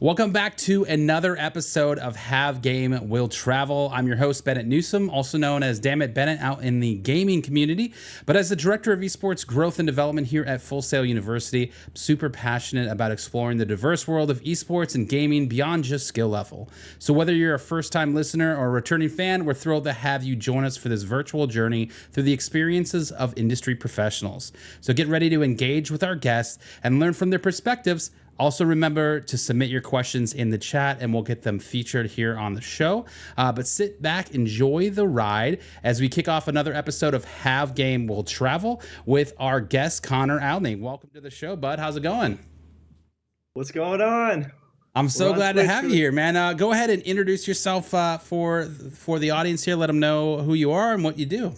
Welcome back to another episode of Have Game Will Travel. I'm your host, Bennett Newsome, also known as Dammit Bennett out in the gaming community. But as the Director of Esports Growth and Development here at Full Sail University, I'm super passionate about exploring the diverse world of esports and gaming beyond just skill level. So whether you're a first-time listener or a returning fan, we're thrilled to have you join us for this virtual journey through the experiences of industry professionals. So get ready to engage with our guests and learn from their perspectives. Also, remember to submit your questions in the chat and we'll get them featured here on the show. But sit back, enjoy the ride as we kick off another episode of Have Game Will Travel with our guest, Connor Alne. Welcome to the show, bud. How's it going? What's going on? I'm so glad to have you here, man. Go ahead and introduce yourself for the audience here. Let them know who you are and what you do.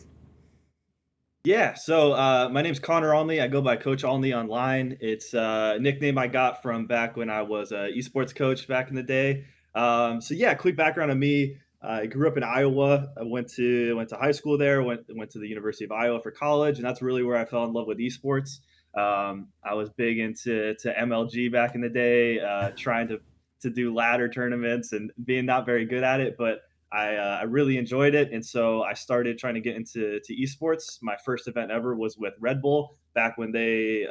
Yeah, so my name's Connor Alne. I go by Coach Alne online. It's a nickname I got from back when I was an esports coach back in the day. So yeah, quick background on me. I grew up in Iowa. I went to high school there. Went to the University of Iowa for college, and that's really where I fell in love with esports. I was big into MLG back in the day, trying to do ladder tournaments and being not very good at it, but I really enjoyed it, and so I started trying to get into esports. My first event ever was with Red Bull back when they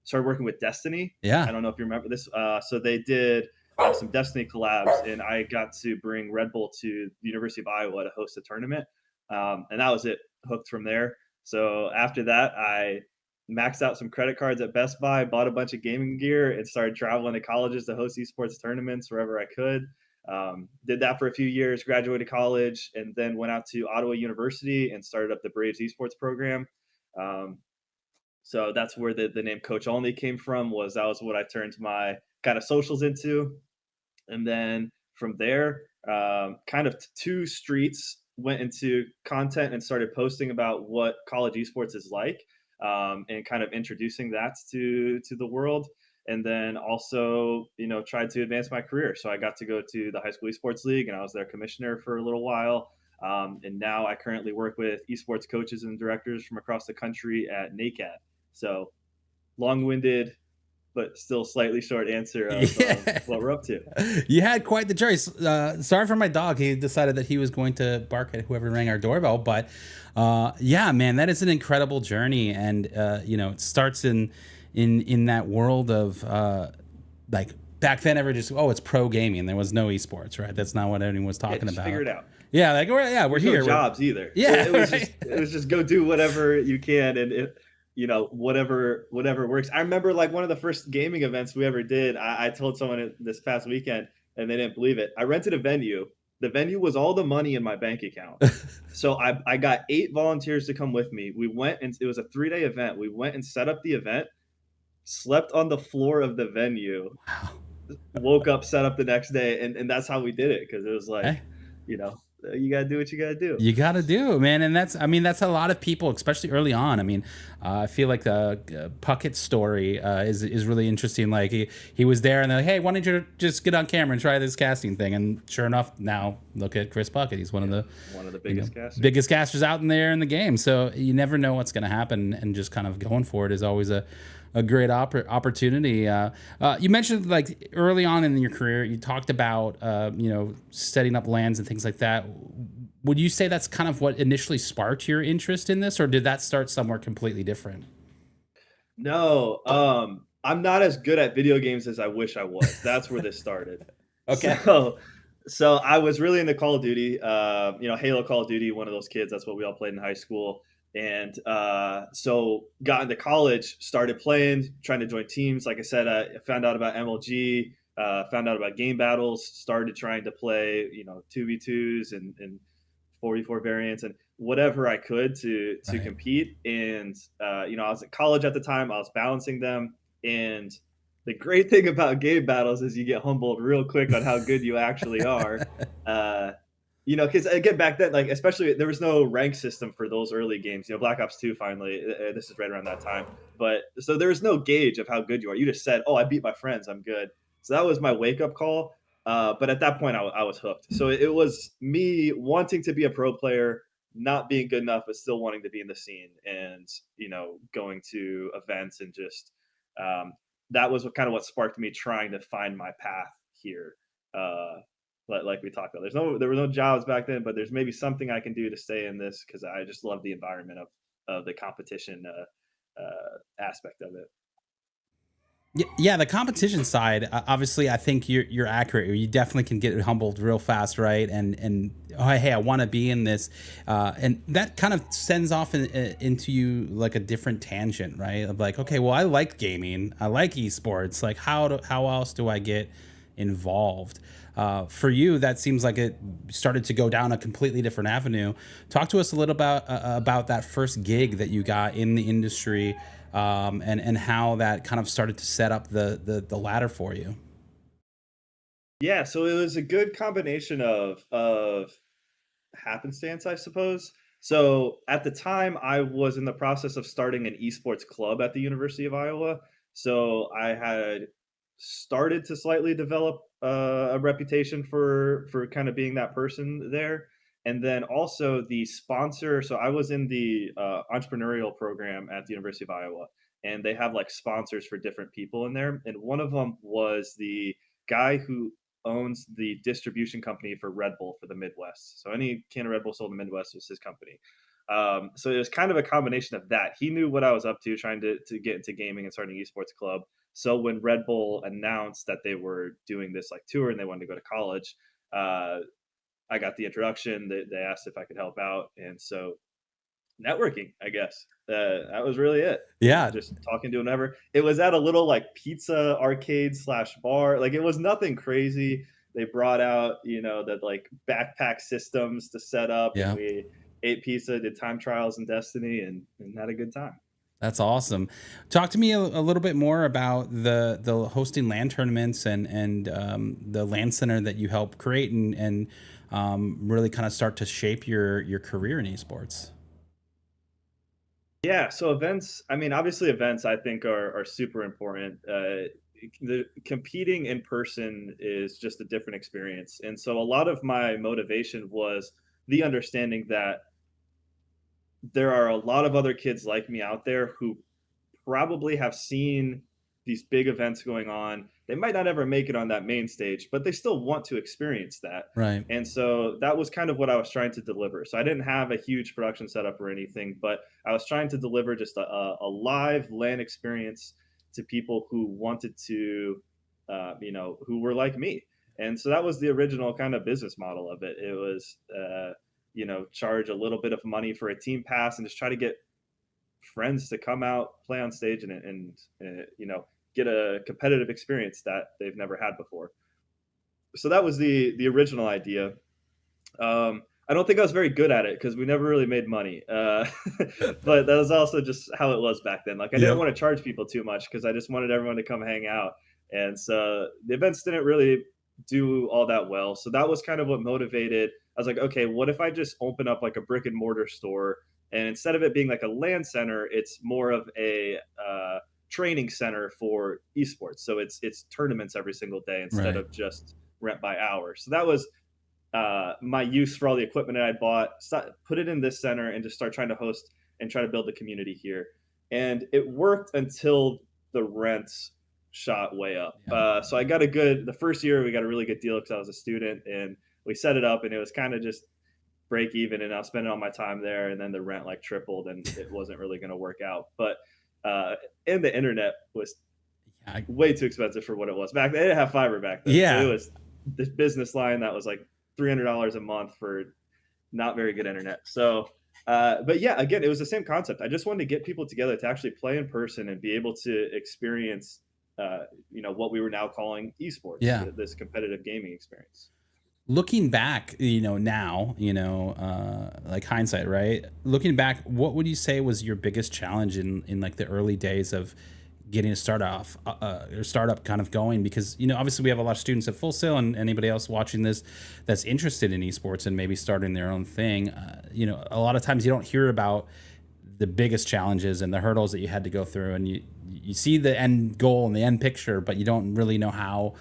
started working with Destiny. Yeah. I don't know if you remember this. So they did some Destiny collabs, and I got to bring Red Bull to the University of Iowa to host a tournament, and that was it. Hooked from there. So after that, I maxed out some credit cards at Best Buy, bought a bunch of gaming gear, and started traveling to colleges to host esports tournaments wherever I could. Did that for a few years, graduated college, and then went out to Ottawa University and started up the Braves esports program. So that's where the name Coach Only came from. That was what I turned my kind of socials into, and then from there, kind of two streets went into content and started posting about what college esports is like, and kind of introducing that to the world. And then also, tried to advance my career. So I got to go to the High School Esports League, and I was their commissioner for a little while. And now I currently work with esports coaches and directors from across the country at NACAT. So long-winded, but still slightly short answer of what we're up to. You had quite the journey. Sorry for my dog. He decided that he was going to bark at whoever rang our doorbell. But yeah, man, that is an incredible journey. And, it starts in that world of like back then it's pro gaming. There was no esports, right? That's not what anyone was talking about. Figure it out. Yeah, we're here. No jobs either. Yeah, it was just go do whatever you can, and whatever works. I remember like one of the first gaming events we ever did. I told someone this past weekend, and they didn't believe it. I rented a venue. The venue was all the money in my bank account. So I got 8 volunteers to come with me. We went, and it was a 3-day event. We went and set up the event, slept on the floor of the venue, woke up, set up the next day, and that's how we did it, because it was like, you gotta do what you gotta do. You gotta do, man, and that's a lot of people, especially early on. I mean, I feel like the Puckett's story is really interesting. Like he was there, and they're like, "Hey, why don't you just get on camera and try this casting thing?" And sure enough, now look at Chris Puckett. He's one of the biggest casters out in there in the game. So you never know what's going to happen, and just kind of going for it is always a great opportunity. You mentioned like early on in your career, you talked about setting up LANs and things like that. Would you say that's kind of what initially sparked your interest in this, or did that start somewhere completely different? No, I'm not as good at video games as I wish I was. That's where this started. Okay. So I was really into Call of Duty, Halo, Call of Duty, one of those kids. That's what we all played in high school. And so got into college, started playing, trying to join teams. Like I said, I found out about MLG, found out about game battles, started trying to play, 2v2s and 4v4 variants and whatever I could to compete. And, I was at college at the time. I was balancing them. And the great thing about game battles is you get humbled real quick on how good you actually are. Because again, back then, like especially there was no rank system for those early games. Black Ops 2 finally, this is right around that time. But so there was no gauge of how good you are. You just said, "Oh, I beat my friends, I'm good." So that was my wake up call. But at that point, I was hooked. So it was me wanting to be a pro player, not being good enough, but still wanting to be in the scene, and going to events and just that was kind of what sparked me trying to find my path here. Like we talked about, there were no jobs back then, but there's maybe something I can do to stay in this because I just love the environment of the competition aspect of it. Yeah, the competition side. Obviously, I think you're accurate. You definitely can get humbled real fast, right? And oh, hey, I want to be in this, and that kind of sends off into you like a different tangent, right? Of like, okay, well, I like gaming, I like esports. Like, how else do I get involved? For you, that seems like it started to go down a completely different avenue. Talk to us a little about that first gig that you got in the industry, and how that kind of started to set up the ladder for you. Yeah, so it was a good combination of happenstance, I suppose. So at the time, I was in the process of starting an esports club at the University of Iowa. So I had started to slightly develop a reputation for kind of being that person there. And then also the sponsor. So I was in the entrepreneurial program at the University of Iowa, and they have like sponsors for different people in there. And one of them was the guy who owns the distribution company for Red Bull for the Midwest. So any can of Red Bull sold in the Midwest was his company. So it was kind of a combination of that. He knew what I was up to, trying to get into gaming and starting an esports club. So when Red Bull announced that they were doing this like tour and they wanted to go to college, uh, I got the introduction. They asked if I could help out, and so networking, I guess. That was really it. Yeah, Just talking to whoever. It was at a little like pizza arcade slash bar. Like it was nothing crazy. They brought out, the like backpack systems to set up, and yeah. we ate pizza, did time trials in Destiny, and had a good time. That's awesome. Talk to me a little bit more about the hosting LAN tournaments and the LAN center that you helped create and really kind of start to shape your career in esports. Yeah, so events, I mean, obviously events I think are super important. The competing in person is just a different experience. And so a lot of my motivation was the understanding that there are a lot of other kids like me out there who probably have seen these big events going on. They might not ever make it on that main stage, but they still want to experience that. Right. And so that was kind of what I was trying to deliver. So I didn't have a huge production setup or anything, but I was trying to deliver just a live LAN experience to people who wanted to, who were like me. And so that was the original kind of business model of it. It was, charge a little bit of money for a team pass and just try to get friends to come out, play on stage, and get a competitive experience that they've never had before. So that was the original idea. I don't think I was very good at it because we never really made money, but that was also just how it was back then. Like I didn't Yep. want to charge people too much because I just wanted everyone to come hang out, and so the events didn't really do all that well. So that was kind of what motivated. I was like, okay, what if I just open up like a brick and mortar store, and instead of it being like a LAN center, it's more of a training center for esports. So it's tournaments every single day instead Right. of just rent by hour. So that was my use for all the equipment that I bought, put it in this center, and just start trying to host and try to build the community here. And it worked until the rents shot way up. Yeah. So I got the first year we got a really good deal because I was a student, and we set it up, and it was kind of just break even, and I was spending all my time there, and then the rent like tripled, and it wasn't really going to work out. But uh, and the internet was Yeah. way too expensive for what it was back then. They didn't have fiber back then, so it Yeah. was this business line that was like $300 a month for not very good internet. So, but yeah, again, it was the same concept. I just wanted to get people together to actually play in person and be able to experience, what we were now calling esports, Yeah. this competitive gaming experience. Looking back, now, like hindsight, right? Looking back, what would you say was your biggest challenge in like the early days of getting a or startup kind of going? Because, obviously we have a lot of students at Full Sail and anybody else watching this that's interested in esports and maybe starting their own thing. A lot of times you don't hear about the biggest challenges and the hurdles that you had to go through, and you see the end goal and the end picture, but you don't really know how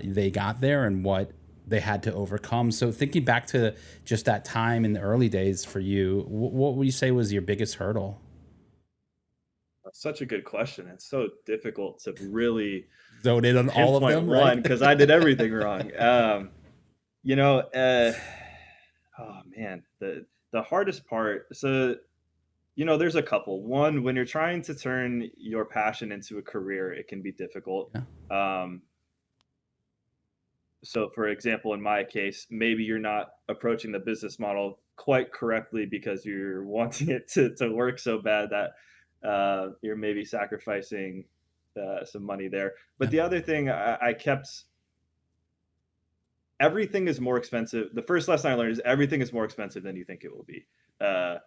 they got there and what they had to overcome. So thinking back to just that time in the early days for you, what would you say was your biggest hurdle? Such a good question. It's so difficult to really Zone in on all of pinpoint them, right? one because I did everything wrong. You know, oh man, the hardest part. So there's a couple. One, when you're trying to turn your passion into a career, it can be difficult. Yeah. Um, so, for example, in my case, maybe you're not approaching the business model quite correctly because you're wanting it to work so bad that you're maybe sacrificing some money there. But Yeah. the other thing I kept, everything is more expensive. The first lesson I learned is everything is more expensive than you think it will be. Uh,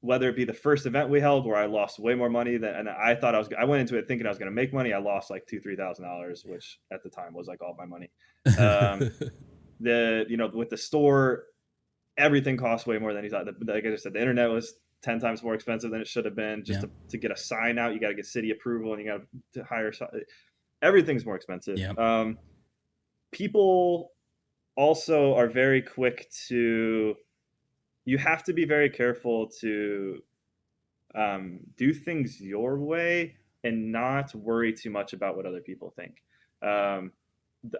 whether it be the first event we held where I lost way more money than, and I went into it thinking I was going to make money. I lost like $2,000-3,000, which at the time was like all my money. Um, with the store, everything costs way more than you thought. Like I just said, the internet was 10 times more expensive than it should have been. Just Yeah. to get a sign out, you got to get city approval, and you got to hire. Everything's more expensive. Yeah. People also are very quick to. You have to be very careful to do things your way and not worry too much about what other people think. Um,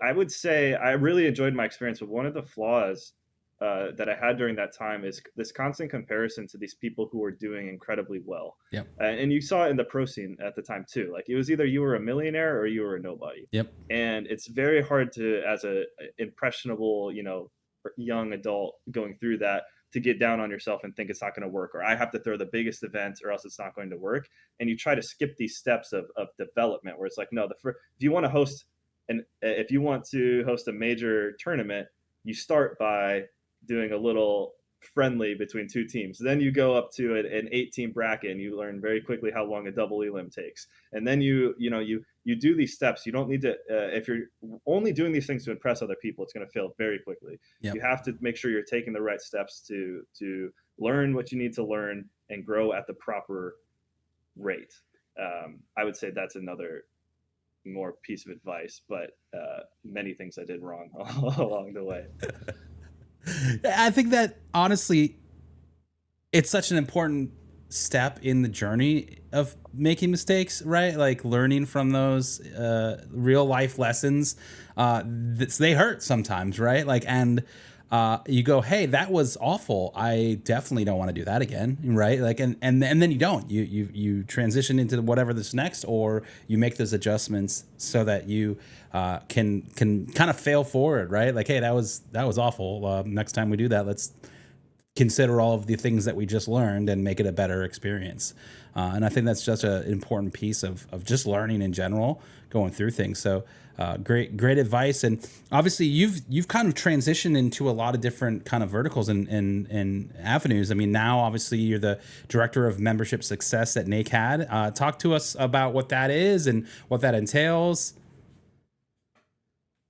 I would say I really enjoyed my experience, but one of the flaws that I had during that time is this constant comparison to these people who were doing incredibly well. Yep. And you saw it in the pro scene at the time too. Like it was either you were a millionaire or you were a nobody. Yep. And it's very hard to, as a impressionable, young adult going through that, to get down on yourself and think it's not going to work, or I have to throw the biggest event or else it's not going to work. And you try to skip these steps of development where it's like, no, if you want to host a major tournament, you start by doing a little friendly between two teams. Then you go up to an 8-team bracket and you learn very quickly how long a double elim takes. And then you do these steps. You don't need to, if you're only doing these things to impress other people, it's going to fail very quickly. Yep. You have to make sure you're taking the right steps to learn what you need to learn and grow at the proper rate. I would say that's another more piece of advice, but many things I did wrong along the way. I think that honestly, it's such an important step in the journey of making mistakes, right? Like learning from those real life lessons. They hurt sometimes, right? Like, and you go, hey, that was awful. I definitely don't want to do that again, right? Like, and then you don't. You transition into whatever this next, or you make those adjustments so that you can kind of fail forward, right? Like, hey, that was awful. Next time we do that, let's consider all of the things that we just learned and make it a better experience. And I think that's just an important piece of just learning in general, going through things. So great advice. And obviously you've kind of transitioned into a lot of different kind of verticals and avenues. I mean, now obviously you're the director of membership success at NACAD. Talk to us about what that is and what that entails.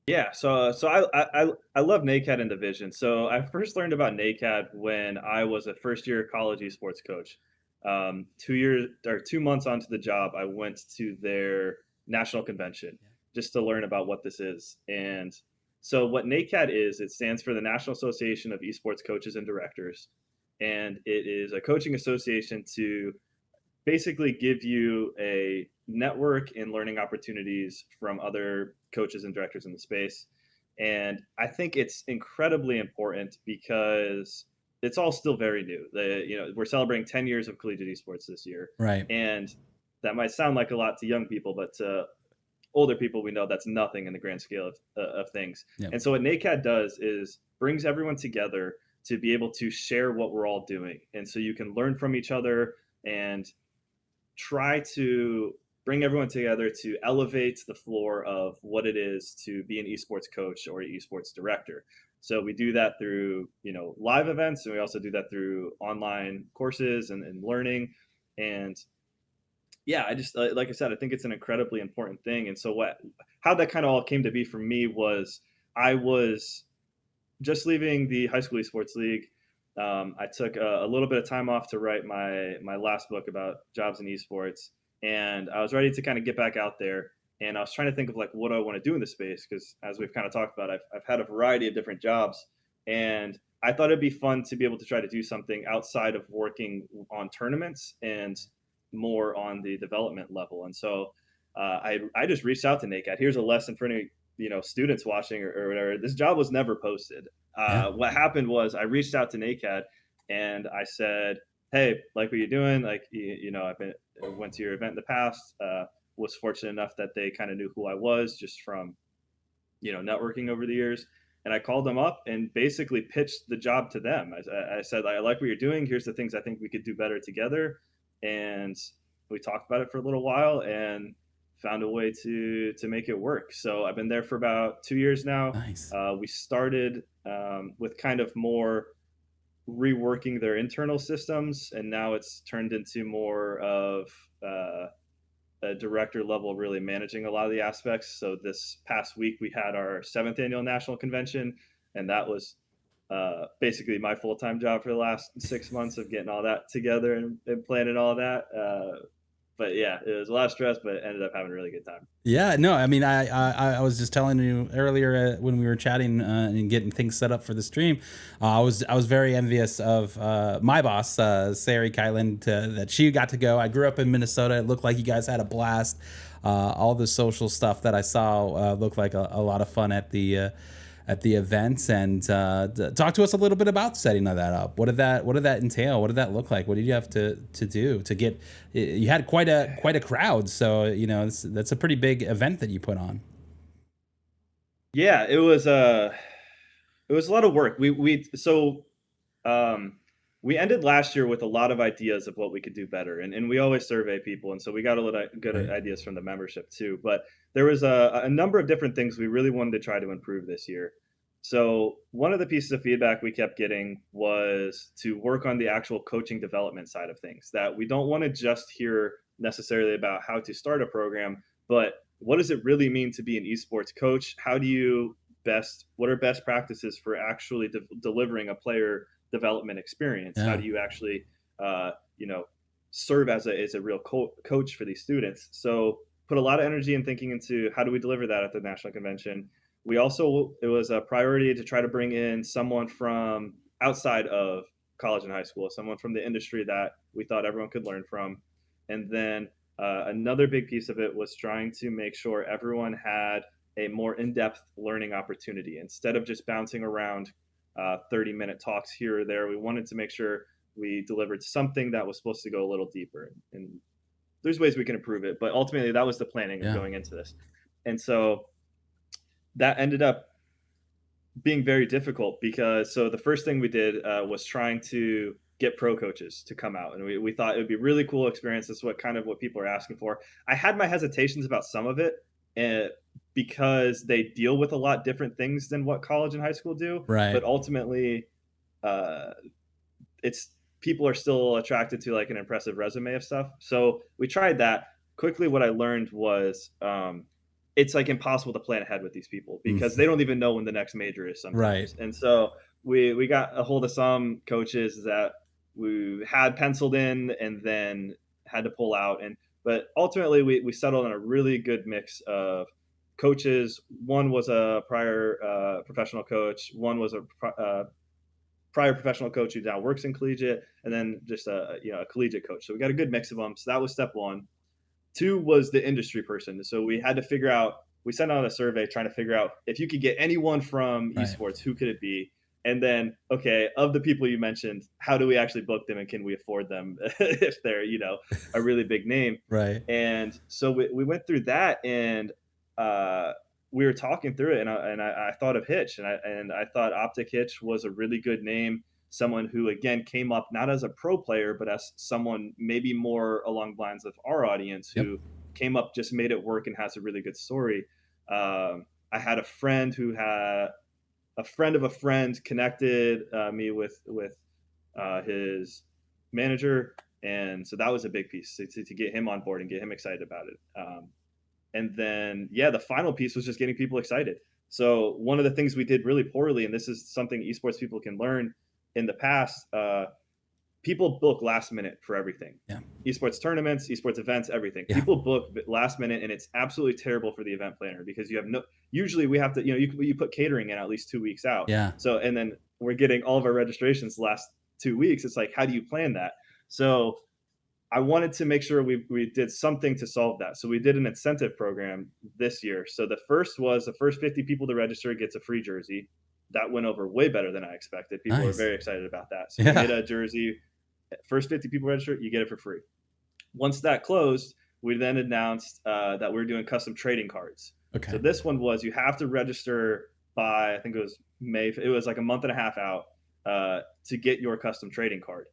Yeah, so I love NACAD and Division. So I first learned about NACAD when I was a first year college esports coach. 2 months onto the job, I went to their national convention just to learn about what this is. And so what NACAD is, it stands for the National Association of Esports Coaches and Directors, and it is a coaching association to basically give you a network and learning opportunities from other coaches and directors in the space. And I think it's incredibly important because it's all still very new. We're celebrating 10 years of collegiate esports this year. Right. And that might sound like a lot to young people, but to older people, we know that's nothing in the grand scale of things. Yep. And so what NACAD does is brings everyone together to be able to share what we're all doing. And so you can learn from each other and try to bring everyone together to elevate the floor of what it is to be an esports coach or an esports director. So we do that through, live events, and we also do that through online courses and learning. And yeah, I just, like I said, I think it's an incredibly important thing. And so how that kind of all came to be for me was I was just leaving the high school esports league. I took a little bit of time off to write my last book about jobs in esports, and I was ready to kind of get back out there. And I was trying to think of like, what do I want to do in this space? Because as we've kind of talked about, I've had a variety of different jobs, and I thought it'd be fun to be able to try to do something outside of working on tournaments and more on the development level. And so I just reached out to NACAD. Here's a lesson for any students watching or whatever. This job was never posted. Yeah. What happened was I reached out to NACAD and I said, hey, like what you're doing, like I went to your event in the past. Was fortunate enough that they kind of knew who I was just from networking over the years. And I called them up and basically pitched the job to them. I said, I like what you're doing. Here's the things I think we could do better together. And we talked about it for a little while and found a way to make it work. So I've been there for about 2 years now. Nice. We started with kind of more reworking their internal systems, and now it's turned into more of a director level, really managing a lot of the aspects. So this past week we had our 7th annual national convention, and that was basically my full-time job for the last 6 months of getting all that together and planning all that. But yeah, it was a lot of stress, but ended up having a really good time. Yeah, no, I mean, I was just telling you earlier when we were chatting and getting things set up for the stream. I was very envious of my boss, Sari Kylan, that she got to go. I grew up in Minnesota. It looked like you guys had a blast. All the social stuff that I saw looked like a lot of fun at the events. And talk to us a little bit about setting that up. What did that entail? What did that look like? What did you have to do to get? You had quite a crowd, so that's a pretty big event that you put on. Yeah, it was a lot of work. We ended last year with a lot of ideas of what we could do better, and we always survey people, and so we got a lot of good Right. ideas from the membership too. But there was a number of different things we really wanted to try to improve this year. So one of the pieces of feedback we kept getting was to work on the actual coaching development side of things. That we don't want to just hear necessarily about how to start a program, but what does it really mean to be an esports coach? How do you what are best practices for actually delivering a player development experience? How Yeah. do you actually, uh, you know, serve as a real coach for these students? So put a lot of energy and thinking into how do we deliver that at the national convention. It was a priority to try to bring in someone from outside of college and high school, someone from the industry that we thought everyone could learn from. And then another big piece of it was trying to make sure everyone had a more in-depth learning opportunity instead of just bouncing around 30-minute talks here or there. We wanted to make sure we delivered something that was supposed to go a little deeper. And there's ways we can improve it, but ultimately that was the planning of going into this. And so that ended up being very difficult because the first thing we did was trying to get pro coaches to come out, and we thought it would be a really cool experience. That's what people are asking for. I had my hesitations about some of it, because they deal with a lot different things than what college and high school do. Right. But ultimately, it's people are still attracted to like an impressive resume of stuff. So we tried that. Quickly, what I learned was it's like impossible to plan ahead with these people because they don't even know when the next major is sometimes. Right. And so we got a hold of some coaches that we had penciled in and then had to pull out. But ultimately we settled on a really good mix of coaches. One was a prior professional coach. One was a prior professional coach who now works in collegiate, and then just a collegiate coach. So we got a good mix of them. So that was step one. Two was the industry person. So we had to figure out, we sent out a survey trying to figure out if you could get anyone from esports, who could it be? And then, okay, of the people you mentioned, how do we actually book them and can we afford them if they're, a really big name? Right. And so we went through that, and we were talking through it, and I thought of Hitch, and I thought Optic Hitch was a really good name. Someone who, again, came up not as a pro player, but as someone maybe more along the lines of our audience who came up, just made it work, and has a really good story. I had a friend who had a friend of a friend connected me with his manager, and so that was a big piece to get him on board and get him excited about it. And then, the final piece was just getting people excited. So one of the things we did really poorly, and this is something esports people can learn in the past, people book last minute for everything. Yeah. Esports tournaments, esports events, everything. Yeah. People book last minute, and it's absolutely terrible for the event planner because usually we have to, you put catering in at least 2 weeks out. Yeah. So, and then we're getting all of our registrations the last 2 weeks. It's like, how do you plan that? So I wanted to make sure we did something to solve that. So we did an incentive program this year. So the first was the first 50 people to register gets a free jersey. That went over way better than I expected. People were Nice. very excited about that. So we Yeah. made a jersey. First 50 people register, you get it for free. Once that closed, we then announced that we're doing custom trading cards. Okay. So this one was you have to register by, I think it was May. It was like a month and a half out to get your custom trading card.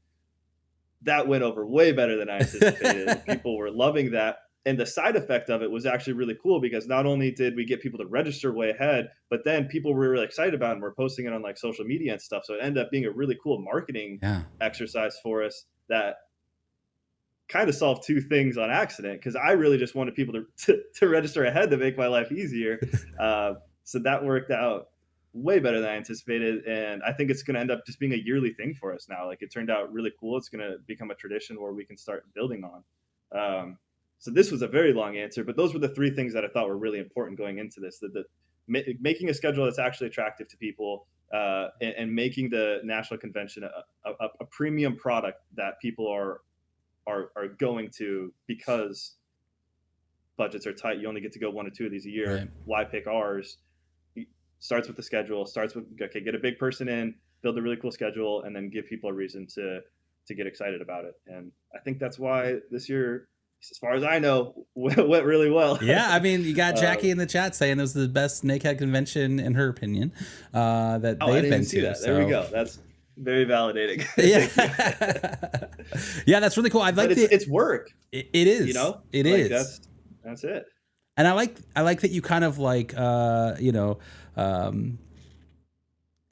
That went over way better than I anticipated. People were loving that. And the side effect of it was actually really cool because not only did we get people to register way ahead, but then people were really excited about it and were posting it on like social media and stuff. So it ended up being a really cool marketing exercise for us that kind of solved two things on accident, because I really just wanted people to register ahead to make my life easier. So that worked out way better than I anticipated. And I think it's going to end up just being a yearly thing for us now. Like, it turned out really cool. It's going to become a tradition where we can start building on. So this was a very long answer, but those were the three things that I thought were really important going into this: making a schedule that's actually attractive to people, and making the national convention a premium product that people are going to, because budgets are tight. You only get to go 1 or 2 of these a year. Right. Why pick ours? It starts with the schedule. Starts with, okay, get a big person in, build a really cool schedule, and then give people a reason to get excited about it. And I think that's why this year, as far as I know, went really well. Yeah, I mean, you got Jackie in the chat saying it was the best Snakehead convention in her opinion that they've been to. That. So. There we go. That's very validating. Yeah, yeah, that's really cool. I like it's work. It is. You know, it like is. That's it. And I like that you kind of like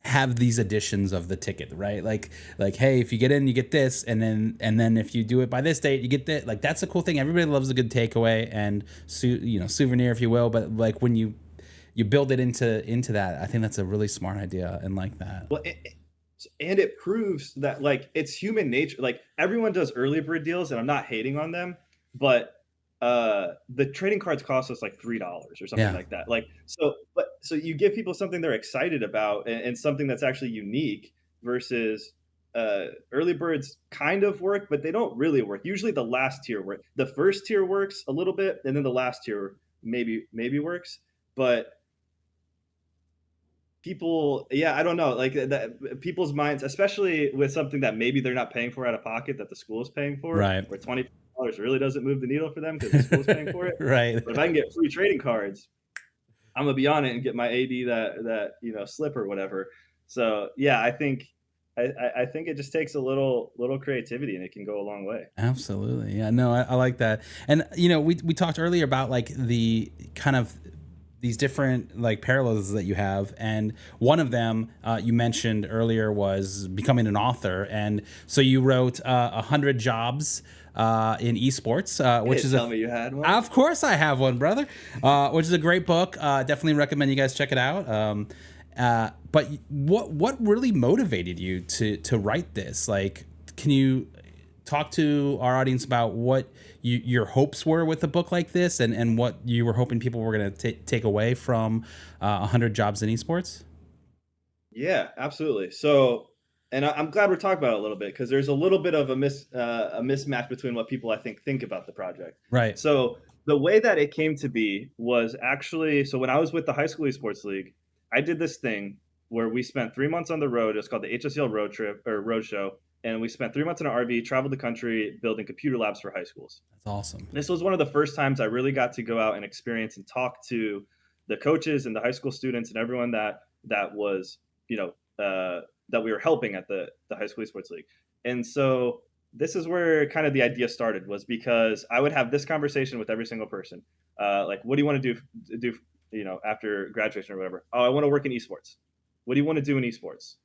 have these editions of the ticket, right? Like, hey, if you get in, you get this, and then if you do it by this date, you get that. Like, that's a cool thing. Everybody loves a good takeaway and souvenir, if you will. But like, when you build it into that, I think that's a really smart idea and like that. Well, and it proves that, like, it's human nature. Like, everyone does early bird deals, and I'm not hating on them, but the trading cards cost us like $3 or something like that. Like, so you give people something they're excited about, and something that's actually unique, versus early birds kind of work, but they don't really work. Usually the last tier works. The first tier works a little bit, and then the last tier maybe works. But people, I don't know, like that, people's minds, especially with something that maybe they're not paying for out of pocket, that the school is paying for, right? Where $20 really doesn't move the needle for them because the school's paying for it, right? But if I can get free trading cards, I'm gonna be on it and get my AD that slip or whatever. So yeah, I think it just takes a little creativity, and it can go a long way. Absolutely, yeah. No, I like that. And we talked earlier about like the kind of these different like parallels that you have, and one of them you mentioned earlier was becoming an author. And so you wrote 100 Jobs in Esports, which is tell me you had one. Of course I have one, brother. Which is a great book. Definitely recommend you guys check it out. But what really motivated you to write this? Like, can you talk to our audience about what your hopes were with a book like this, and what you were hoping people were going to take away from 100 Jobs in Esports? Yeah, absolutely. So, and I'm glad we're talking about it a little bit, because there's a little bit of a mismatch between what people I think about the project. Right. So the way that it came to be was actually, so when I was with the high school esports league, I did this thing where we spent 3 months on the road. It's called the HSL road trip or road show. And we spent 3 months in an RV, traveled the country, building computer labs for high schools. That's awesome. This was one of the first times I really got to go out and experience and talk to the coaches and the high school students and everyone that was, that we were helping at the high school esports league. And so this is where kind of the idea started, was because I would have this conversation with every single person. Like, what do you want to do, after graduation or whatever? Oh, I want to work in esports. What do you want to do in esports?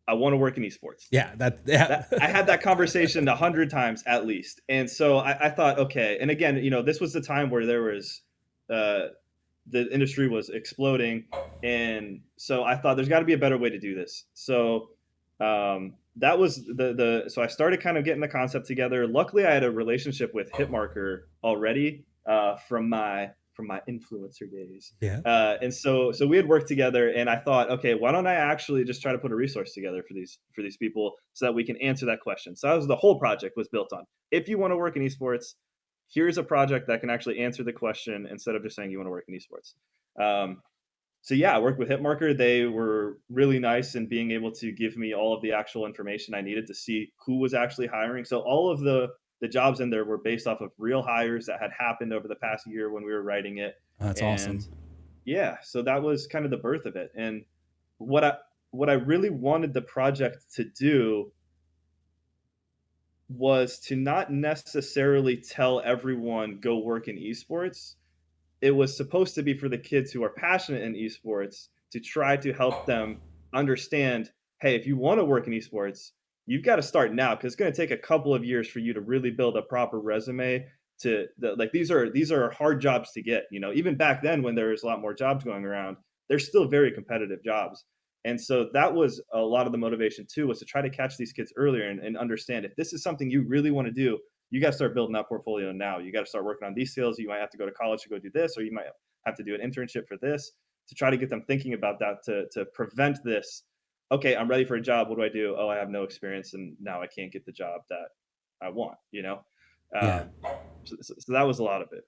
I want to work in esports. Yeah, I had that conversation 100 times at least. And so I thought, okay. And again, this was the time where there was, the industry was exploding. And so I thought there's got to be a better way to do this. So that was so I started kind of getting the concept together. Luckily, I had a relationship with Hitmarker already from my from my influencer days. Yeah. And so we had worked together, and I thought, okay, why don't I actually just try to put a resource together for these people so that we can answer that question. So that was the whole project was built on. If you want to work in esports, here's a project that can actually answer the question instead of just saying you want to work in esports. So yeah, I worked with Hitmarker. They were really nice in being able to give me all of the actual information I needed to see who was actually hiring. So all of the jobs in there were based off of real hires that had happened over the past year when we were writing it. Oh, that's And awesome. yeah, so that was kind of the birth of it. And what I what I really wanted the project to do was to not necessarily tell everyone go work in esports. It was supposed to be for the kids who are passionate in esports to try to help them understand, hey, if you want to work in esports, you've got to start now because it's going to take a couple of years for you to really build a proper resume. Like these are hard jobs to get. You know, even back then when there was a lot more jobs going around, they're still very competitive jobs. And so that was a lot of the motivation too, was to try to catch these kids earlier and understand if this is something you really want to do, you got to start building that portfolio now. You got to start working on these skills. You might have to go to college to go do this, or you might have to do an internship for this to try to get them thinking about that to prevent this. Okay, I'm ready for a job. What do I do? Oh, I have no experience, and now I can't get the job that I want. You know, Yeah. um, so that was a lot of it.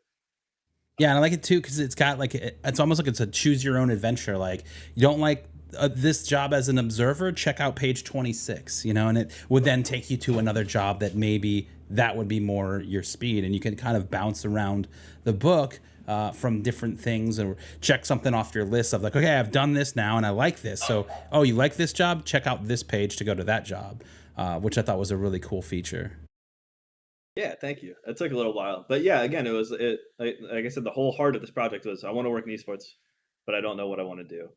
Yeah, and I like it too because it's got like it's almost like it's a choose your own adventure. Like you don't like this job as an observer, check out page 26, you know, and it would then take you to another job that maybe that would be more your speed, and you can kind of bounce around the book from different things or check something off your list of like, okay, I've done this now and I like this. So, oh, you like this job? Check out this page to go to that job, which I thought was a really cool feature. Yeah, thank you. It took a little while, but yeah, again, like I said, the whole heart of this project was I want to work in esports, but I don't know what I want to do.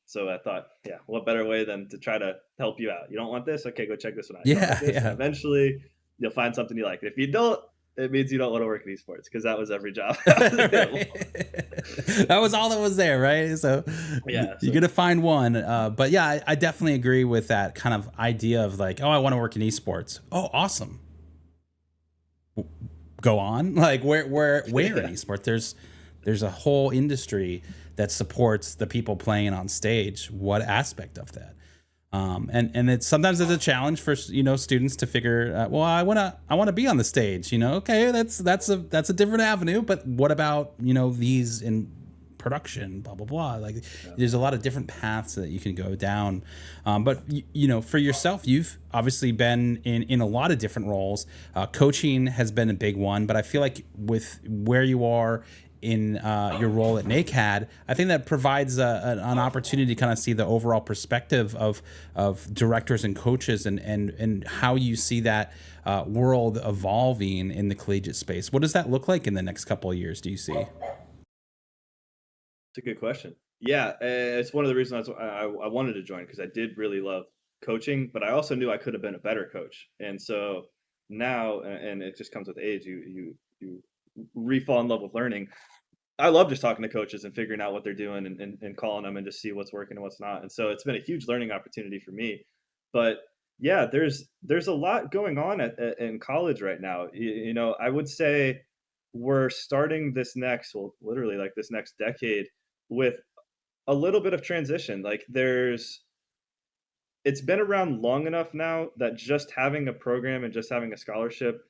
So I thought, yeah, what better way than to try to help you out? You don't want this? Okay, go check this one out. You don't like Yeah, this, and yeah. eventually you'll find something you like. If you don't, it means you don't want to work in esports because that was every job that was available. Right. That was all that was there, right? So Yeah, you're so gonna find one. But yeah, I definitely agree with that kind of idea of like, oh, I want to work in esports. Oh, awesome. Go on. Like where in yeah. esports? There's a whole industry that supports the people playing on stage. What aspect of that? And it's sometimes it's a challenge for students to figure. Well, I wanna be on the stage. Okay, that's a different avenue. But what about these in production? Blah blah blah. Like Yeah. there's a lot of different paths that you can go down. But for yourself, you've obviously been in a lot of different roles. Coaching has been a big one, but I feel like with where you are in your role at NACAD, I think that provides an opportunity to kind of see the overall perspective of directors and coaches and how you see that world evolving in the collegiate space. What does that look like in the next couple of years, do you see? It's a good question. Yeah, it's one of the reasons I wanted to join because I did really love coaching, but I also knew I could have been a better coach. And so now, and it just comes with age, you refall in love with learning. I love just talking to coaches and figuring out what they're doing and calling them and just see what's working and what's not. And so it's been a huge learning opportunity for me. But yeah, there's a lot going on in college right now. I would say we're starting this next, well, literally like this next decade with a little bit of transition. Like it's been around long enough now that just having a program and just having a scholarship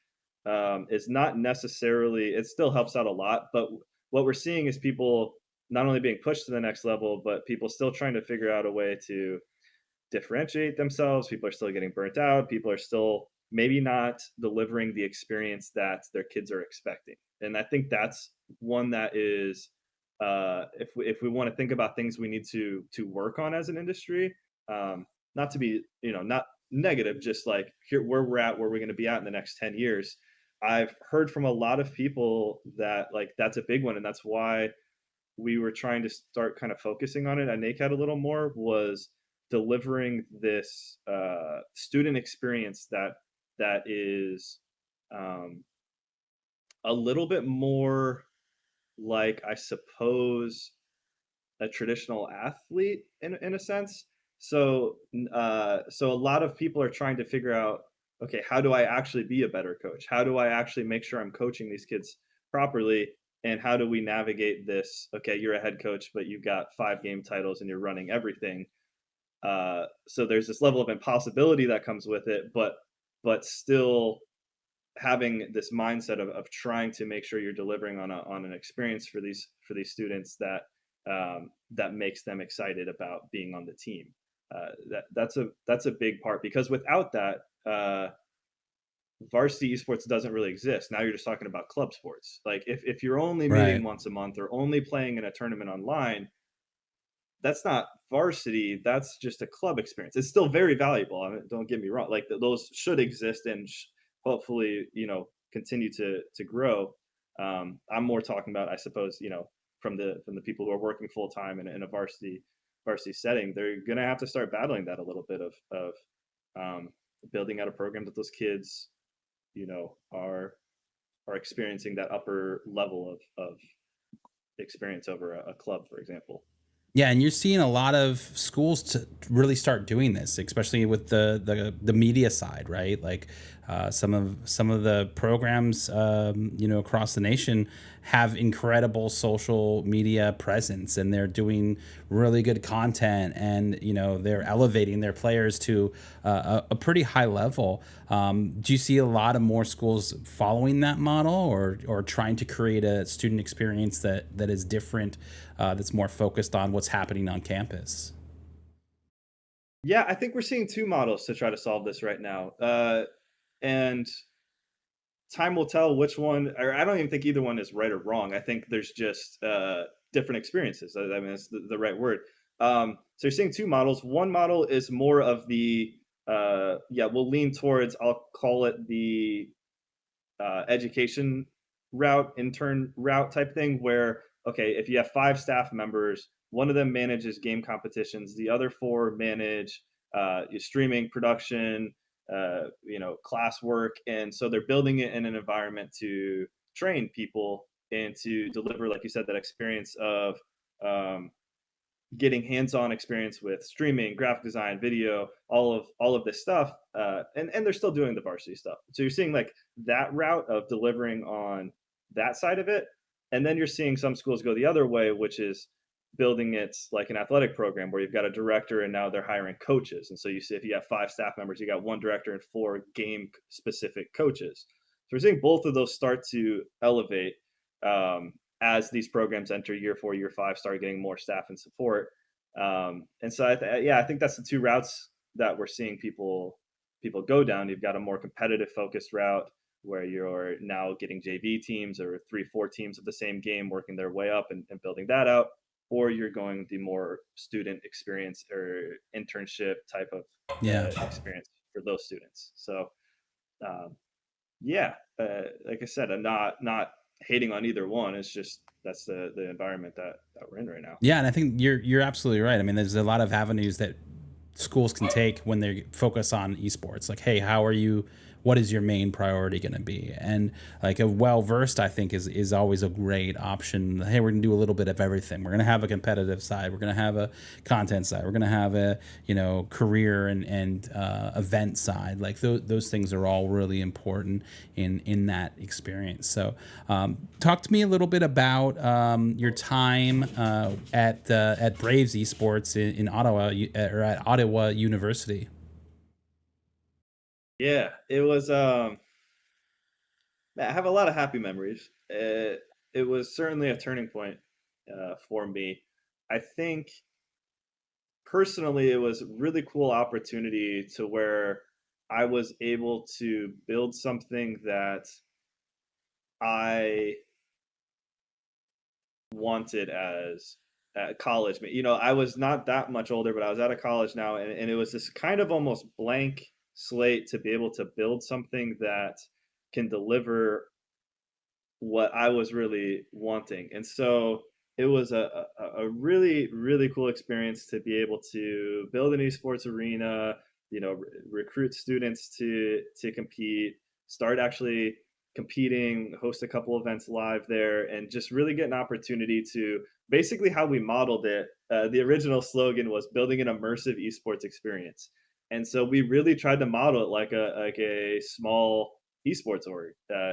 is not necessarily, it still helps out a lot, but what we're seeing is people not only being pushed to the next level, but people still trying to figure out a way to differentiate themselves. People are still getting burnt out. People are still maybe not delivering the experience that their kids are expecting. And I think that's one that is, if we want to think about things we need to work on as an industry, not to be not negative, just like here where we're at, where we're going to be at in the next 10 years. I've heard from a lot of people that like that's a big one, and that's why we were trying to start kind of focusing on it at NACAD a little more, was delivering this student experience that is um, a little bit more like, I suppose, a traditional athlete in a sense. So a lot of people are trying to figure out, okay, how do I actually be a better coach? How do I actually make sure I'm coaching these kids properly? and how do we navigate this? Okay, you're a head coach, but you've got 5 game titles and you're running everything. So there's this level of impossibility that comes with it, but still having this mindset of trying to make sure you're delivering on an experience for these students that that makes them excited about being on the team. That's a big part, because without that, varsity esports doesn't really exist. Now you're just talking about club sports. Like if you're only meeting Right. once a month or only playing in a tournament online, that's not varsity. That's just a club experience. It's still very valuable. I mean, don't get me wrong. Like those should exist and hopefully, continue to grow. I'm more talking about, I suppose, from the people who are working full time in a varsity setting. They're gonna have to start battling that a little bit of um, building out a program that those kids, are experiencing that upper level of experience over a club, for example. Yeah, and you're seeing a lot of schools to really start doing this, especially with the media side, right? Like some of the programs, across the nation have incredible social media presence, and they're doing really good content, and they're elevating their players to a pretty high level. Do you see a lot of more schools following that model, or trying to create a student experience that is different, that's more focused on what's happening on campus? Yeah, I think we're seeing 2 models to try to solve this right now, and time will tell which one, or I don't even think either one is right or wrong. I think there's just, different experiences. I mean, that's the right word. So you're seeing 2 models. One model is more of the, yeah, we'll lean towards, I'll call it the education route, intern route type thing, where okay, if you have 5 staff members, one of them manages game competitions, the other 4 manage your streaming production, classwork, and so they're building it in an environment to train people and to deliver, like you said, that experience of um, getting hands-on experience with streaming, graphic design, video, all of this stuff, and they're still doing the varsity stuff. So you're seeing like that route of delivering on that side of it, and then you're seeing some schools go the other way, which is building it like an athletic program where you've got a director and now they're hiring coaches. And so you see, if you have 5 staff members, you got one director and 4 game-specific coaches. So we're seeing both of those start to elevate, as these programs enter year 4, year 5, start getting more staff and support. And so, yeah, I think that's the 2 routes that we're seeing people go down. You've got a more competitive focused route where you're now getting JV teams or 3, 4 teams of the same game working their way up and building that out, or you're going the more student experience or internship type of Yeah. experience for those students. So um, yeah, like I said, I'm not hating on either one. It's just that's the environment that we're in right now. Yeah, and I think you're absolutely right. I mean, there's a lot of avenues that schools can take when they focus on esports. Like, hey, how are you? What is your main priority going to be? And like a well versed, I think is always a great option. Hey, we're gonna do a little bit of everything. We're gonna have a competitive side. We're gonna have a content side. We're gonna have a career and event side. Like those things are all really important in that experience. So, talk to me a little bit about your time at Braves Esports in Ottawa, or at Ottawa University. Yeah, it was. Man, I have a lot of happy memories. It was certainly a turning point for me. I think personally, it was a really cool opportunity to where I was able to build something that I wanted as at college. I was not that much older, but I was out of college now, and it was this kind of almost blank slate to be able to build something that can deliver what I was really wanting. And so it was a really, really cool experience to be able to build an esports arena, recruit students to compete, start actually competing, host a couple events live there, and just really get an opportunity to basically how we modeled it. The original slogan was building an immersive esports experience. And so we really tried to model it like a small esports org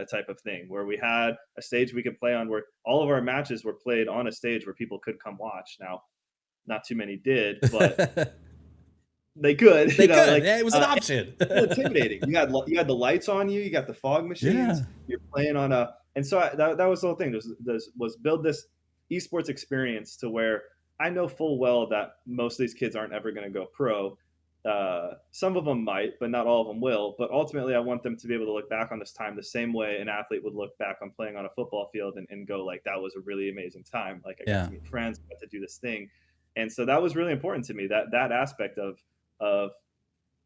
type of thing, where we had a stage we could play on, where all of our matches were played on a stage where people could come watch. Now, not too many did, but they could, They could. like, Yeah, it was an option. it's still intimidating. You had the lights on you, you got the fog machines, Yeah. you're playing on a, and so that was the whole thing. Was build this esports experience to where I know full well that most of these kids aren't ever going to go pro. Some of them might, but not all of them will. But ultimately, I want them to be able to look back on this time the same way an athlete would look back on playing on a football field and go like, that was a really amazing time. Like I got Yeah. to meet friends, got to do this thing, and so that was really important to me. That aspect of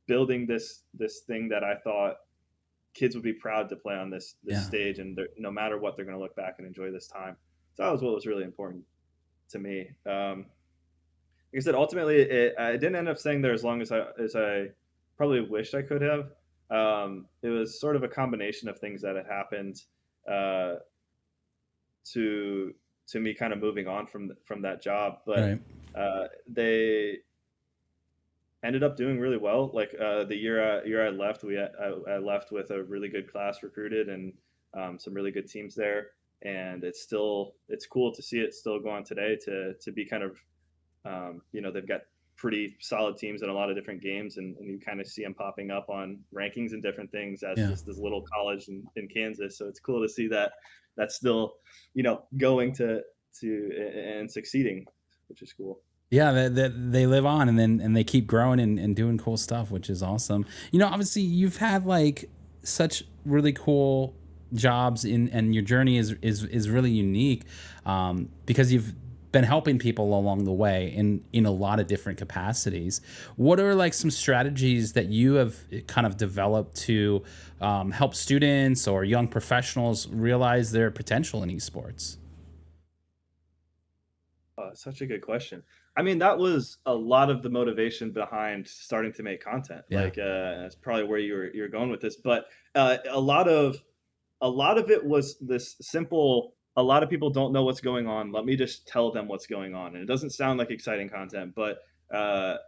building this thing that I thought kids would be proud to play on this Yeah. stage, and no matter what, they're going to look back and enjoy this time. So that was what was really important to me. Like I said, ultimately, I didn't end up staying there as long as I probably wished I could have. It was sort of a combination of things that had happened uh, to me kind of moving on from that job, but Right. they ended up doing really well. Like the year I left, I left with a really good class recruited, and some really good teams there. And it's cool to see it still go on today to be kind of they've got pretty solid teams in a lot of different games, and you kind of see them popping up on rankings and different things as Yeah. this little college in Kansas. So it's cool to see that that's still going to and succeeding, which is cool. Yeah, they live on, and they keep growing and doing cool stuff, which is awesome. Obviously you've had like such really cool jobs and your journey is really unique, because you've been helping people along the way in a lot of different capacities. What are like some strategies that you have kind of developed to help students or young professionals realize their potential in esports? Such a good question. I mean, that was a lot of the motivation behind starting to make content. Yeah. Like, that's probably where you're going with this. But a lot of it was this simple. A lot of people don't know what's going on. Let me just tell them what's going on. And it doesn't sound like exciting content, but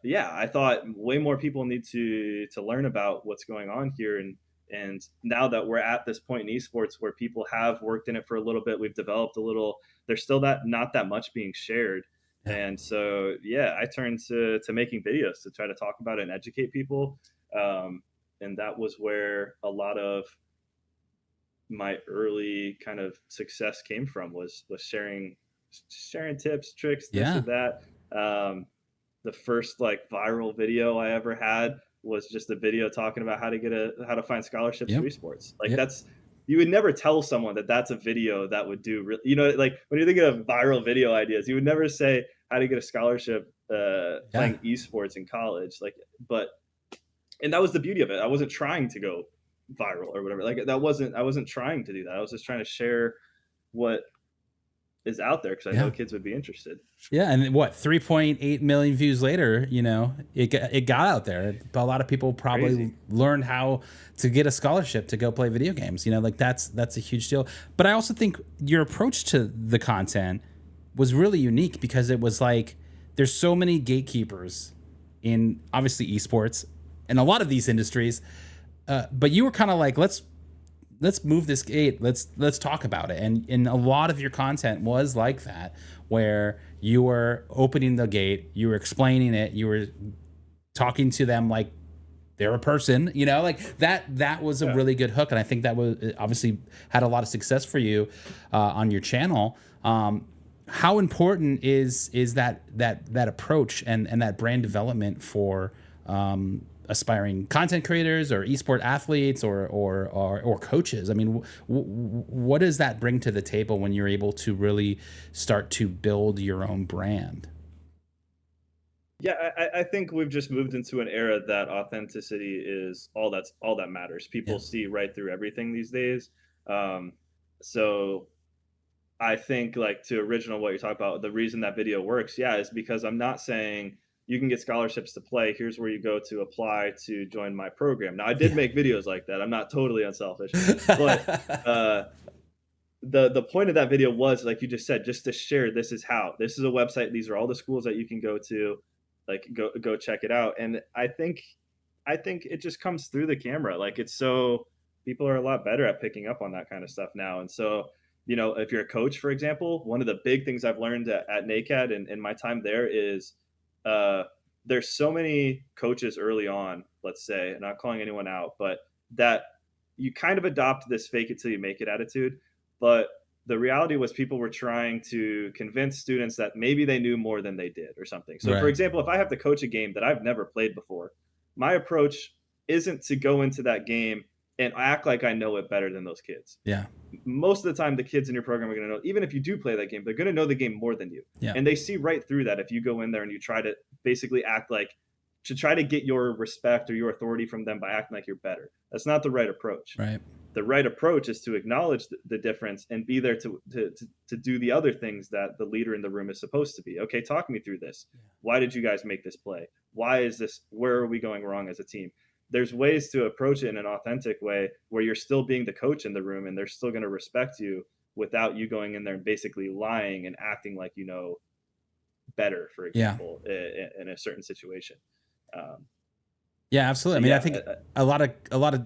yeah, I thought way more people need to learn about what's going on here. And now that we're at this point in esports where people have worked in it for a little bit, we've developed a little. There's still that not that much being shared. Yeah. And so, yeah, I turned to making videos to try to talk about it and educate people. And that was where a lot of my early kind of success came from, was sharing tips, tricks, this or Yeah. that. The first like viral video I ever had was just a video talking about how to find scholarships for Yep. esports. Like Yep. that's, you would never tell someone that that's a video that would do like when you think of viral video ideas, you would never say how to get a scholarship Yeah. playing esports in college. Like, but and that was the beauty of it. I wasn't trying to go viral or whatever. Like I wasn't trying to do that. I was just trying to share what is out there because I know Yeah. kids would be interested. Yeah, and what 3.8 million views later, it got out there. A lot of people probably Crazy. learned how to get a scholarship to go play video games. Like that's a huge deal. But I also think your approach to the content was really unique because it was like there's so many gatekeepers in obviously esports and a lot of these industries, but you were kind of like let's move this gate. Let's talk about it. And a lot of your content was like that, where you were opening the gate, you were explaining it, you were talking to them like they're a person, like that was a Yeah. really good hook. And I think that was obviously had a lot of success for you on your channel. How important is that approach and that brand development for aspiring content creators or esport athletes or coaches? I mean, what does that bring to the table when you're able to really start to build your own brand? Yeah, I think we've just moved into an era that authenticity is all that matters. Yeah. People see right through everything these days. Um, so I think, like, to original what you're talking about, the reason that video works, yeah, is because I'm not saying you can get scholarships to play. Here's where you go to apply to join my program. Now, I did Yeah. make videos like that. I'm not totally unselfish, but the point of that video was, like you just said, just to share, this is how, this is a website, these are all the schools that you can go to, like go check it out. And I think it just comes through the camera. Like it's so, people are a lot better at picking up on that kind of stuff now. And so, if you're a coach, for example, one of the big things I've learned at NACAD and in my time there is uh, there's so many coaches early on, let's say, and not calling anyone out, but that you kind of adopt this fake it till you make it attitude. But the reality was people were trying to convince students that maybe they knew more than they did or something. So, for Right. example, if I have to coach a game that I've never played before, my approach isn't to go into that game and act like I know it better than those kids. Yeah. Most of the time, the kids in your program are going to know, even if you do play that game, they're going to know the game more than you. Yeah. And they see right through that if you go in there and you try to basically act like, to try to get your respect or your authority from them by acting like you're better. That's not the right approach. Right. The right approach is to acknowledge the difference and be there to do the other things that the leader in the room is supposed to be. Okay, talk me through this. Why did you guys make this play? Why is this? Where are we going wrong as a team? There's ways to approach it in an authentic way where you're still being the coach in the room and they're still going to respect you without you going in there and basically lying and acting like you know better, for example, in a certain situation. Yeah, absolutely. I mean, I think a lot of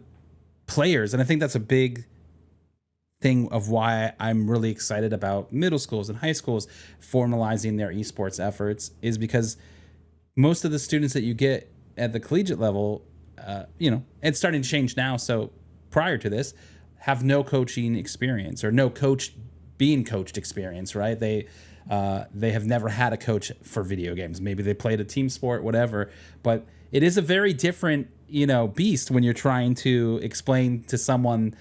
players, and I think that's a big thing of why I'm really excited about middle schools and high schools formalizing their esports efforts, is because most of the students that you get at the collegiate level, it's starting to change now. So prior to this, have no coaching experience or no coach being coached experience, right? They have never had a coach for video games. Maybe they played a team sport, whatever, but it is a very different, beast when you're trying to explain to someone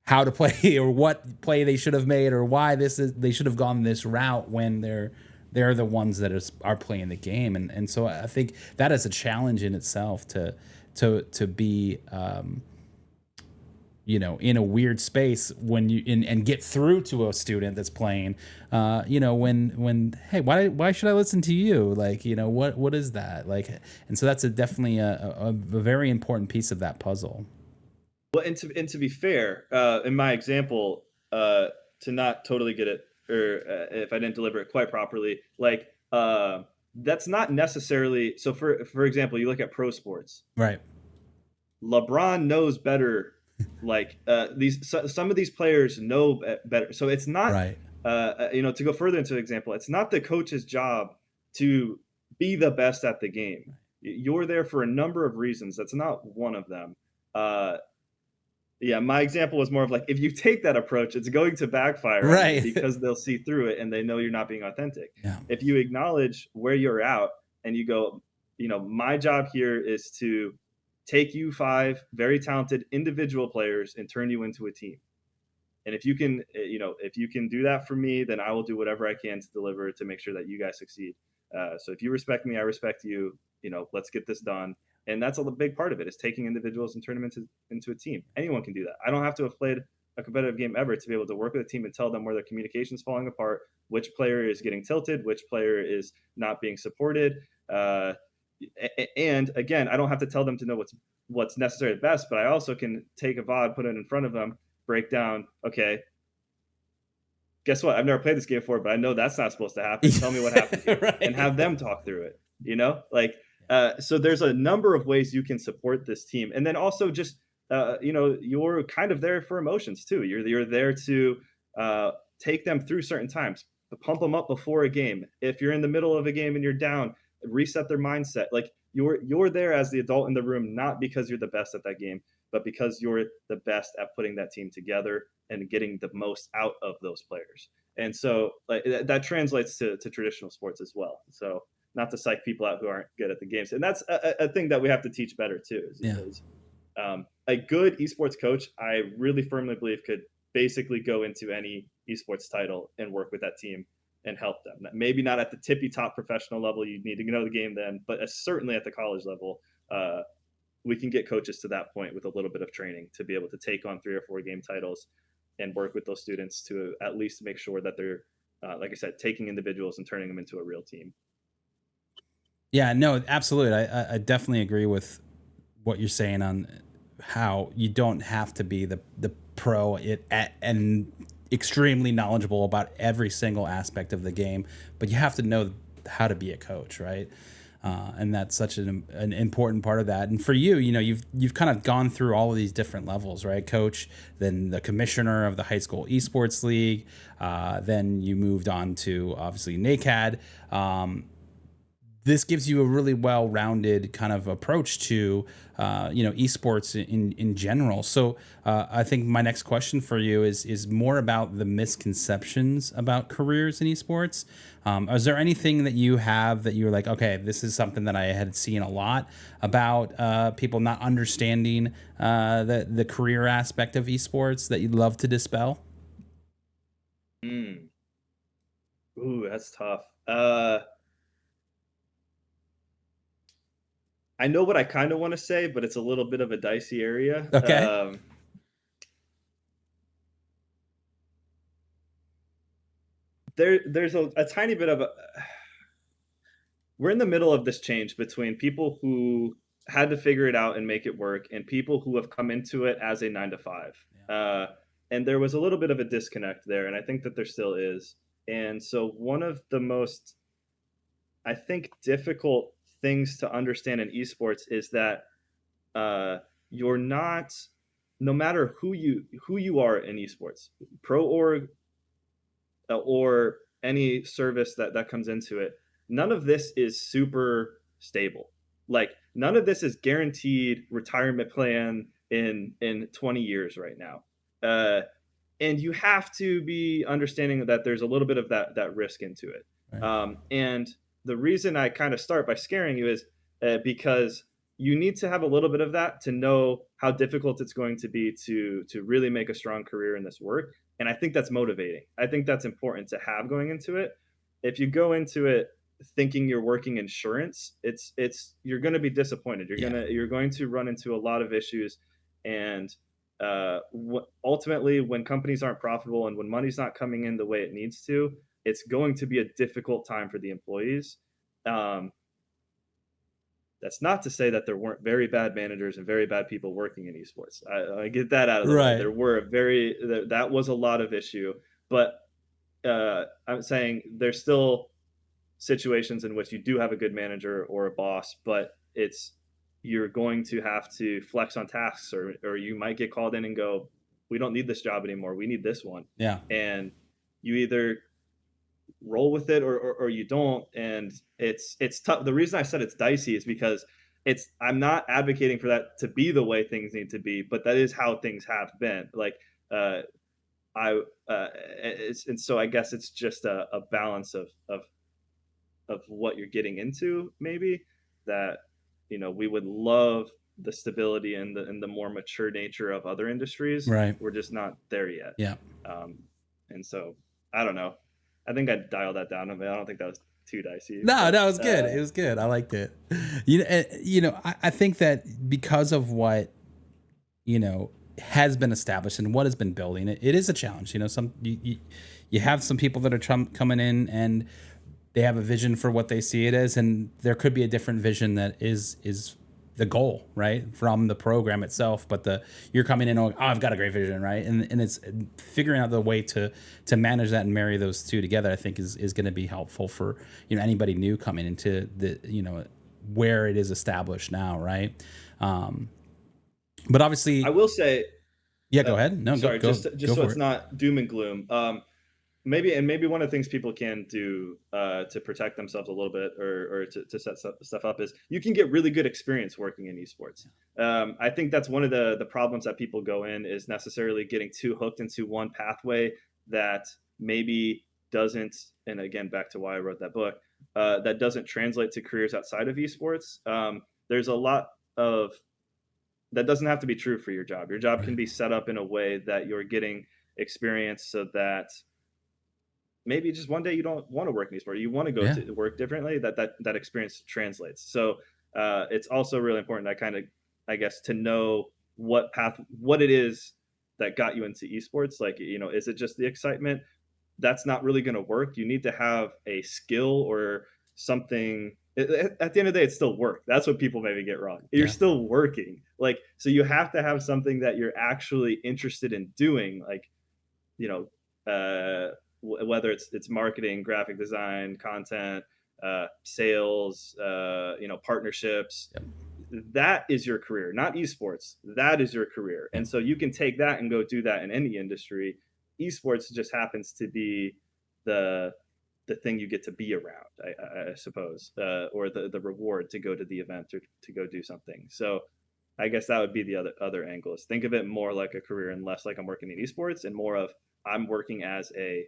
how to play or what play they should have made or why they should have gone this route when they're the ones that are playing the game. And so I think that is a challenge in itself to be, in a weird space when you and get through to a student that's playing, when, hey, why should I listen to you? Like, what is that like? And so that's definitely a very important piece of that puzzle. Well, and to be fair, in my example, to not totally get it, or if I didn't deliver it quite properly, like that's not necessarily. So for example, you look at pro sports, right? LeBron knows better. Like some of these players know better. So it's not right. To go further into the example, it's not the coach's job to be the best at the game. You're there for a number of reasons. That's not one of them. My example was more of like, if you take that approach, it's going to backfire, right? Because they'll see through it and they know you're not being authentic. Yeah. If you acknowledge where you're out and you go, my job here is to take you 5 very talented individual players and turn you into a team. And if you can, do that for me, then I will do whatever I can to deliver to make sure that you guys succeed. So if you respect me, I respect you. Let's get this done. And that's a big part of it, is taking individuals and turn them into a team. Anyone can do that. I don't have to have played a competitive game ever to be able to work with a team and tell them where their communication's falling apart, which player is getting tilted, which player is not being supported. And again, I don't have to tell them to know what's necessary at best, but I also can take a VOD, put it in front of them, break down, okay, guess what? I've never played this game before, but I know that's not supposed to happen. Tell me what happened here. Right. And have them talk through it, so there's a number of ways you can support this team. And then also just, you're kind of there for emotions too. You're there to take them through certain times, to pump them up before a game. If you're in the middle of a game and you're down, reset their mindset. Like you're there as the adult in the room, not because you're the best at that game, but because you're the best at putting that team together and getting the most out of those players. And so that translates to traditional sports as well. So not to psych people out who aren't good at the games. And that's a thing that we have to teach better too. A good esports coach, I really firmly believe, could basically go into any esports title and work with that team and help them. Maybe not at the tippy top professional level, you need to know the game then, but certainly at the college level, we can get coaches to that point with a little bit of training to be able to take on 3 or 4 game titles and work with those students to at least make sure that they're, like I said, taking individuals and turning them into a real team. Yeah, no, absolutely. I definitely agree with what you're saying on how you don't have to be the pro and extremely knowledgeable about every single aspect of the game, but you have to know how to be a coach, right? And that's such an important part of that. And for you, you've kind of gone through all of these different levels, right? Coach, then the commissioner of the high school esports league, then you moved on to obviously NACAD. This gives you a really well-rounded kind of approach to esports in general. So I think my next question for you is more about the misconceptions about careers in esports. Is there anything that you have that you're like, okay, this is something that I had seen a lot about people not understanding the career aspect of esports that you'd love to dispel? Mm. Ooh, that's tough. I know what I kind of want to say, but it's a little bit of a dicey area. Okay. There's a tiny bit of a. We're in the middle of this change between people who had to figure it out and make it work, and people who have come into it as a 9 to 5. And there was a little bit of a disconnect there, and I think that there still is. And so one of the most, I think, difficult things to understand in esports is that you're not, no matter who you are in esports, pro or any service that comes into it, none of this is super stable. Like none of this is guaranteed retirement plan in 20 years right now. And you have to be understanding that there's a little bit of that risk into it. Right. And the reason I kind of start by scaring you is because you need to have a little bit of that to know how difficult it's going to be to really make a strong career in this work. And I think that's motivating. I think that's important to have going into it. If you go into it thinking you're working insurance, it's you're going to be disappointed. You're going to run into a lot of issues, and ultimately, when companies aren't profitable and when money's not coming in the way it needs to, it's going to be a difficult time for the employees. That's not to say that there weren't very bad managers and very bad people working in esports. I get that out of the way. There were that was a lot of issue, but I'm saying there's still situations in which you do have a good manager or a boss, but you're going to have to flex on tasks, or you might get called in and go, we don't need this job anymore. We need this one. Yeah. And you either roll with it or you don't. And it's tough. The reason I said it's dicey is because I'm not advocating for that to be the way things need to be, but that is how things have been. Like, and so I guess it's just a balance of what you're getting into, maybe, that we would love the stability and the more mature nature of other industries. Right. We're just not there yet. Yeah. And so I don't know. I think I'd dial that down. I don't think that was too dicey. No, it was good. It was good. I liked it. I think that because of what has been established and what has been building, it is a challenge. You have some people that are coming in and they have a vision for what they see it as, and there could be a different vision that is the goal, right, from the program itself. But you're coming in, oh, I've got a great vision, right, and it's figuring out the way to manage that and marry those two together. I think is going to be helpful for anybody new coming into the where it is established now, right? But obviously, I will say, yeah, go ahead. No, sorry, go, just go so for it's it. not doom and gloom. Maybe one of the things people can do to protect themselves a little bit, or to set stuff up, is you can get really good experience working in esports. I think that's one of the problems that people go in, is necessarily getting too hooked into one pathway that maybe doesn't, and again, back to why I wrote that book, that doesn't translate to careers outside of esports. There's a lot of that doesn't have to be true for your job. Your job can be set up in a way that you're getting experience, so that maybe just one day you don't want to work in esports, you want to go to work differently, that experience translates. So it's also really important, I guess, to know what it is that got you into esports. Like, is it just the excitement? That's not really going to work. You need to have a skill or something. At the end of the day, it's still work. That's what people maybe get wrong. You're still working. Like, so you have to have something that you're actually interested in doing. Like, whether it's marketing, graphic design, content, sales, partnerships. Yep. That is your career, not esports. That is your career. Yep. And so you can take that and go do that in any industry. Esports just happens to be the the thing you get to be around, I suppose, or the reward to go to the event or to go do something. So I guess that would be the other angle, is think of it more like a career and less like I'm working in esports, and more of I'm working as a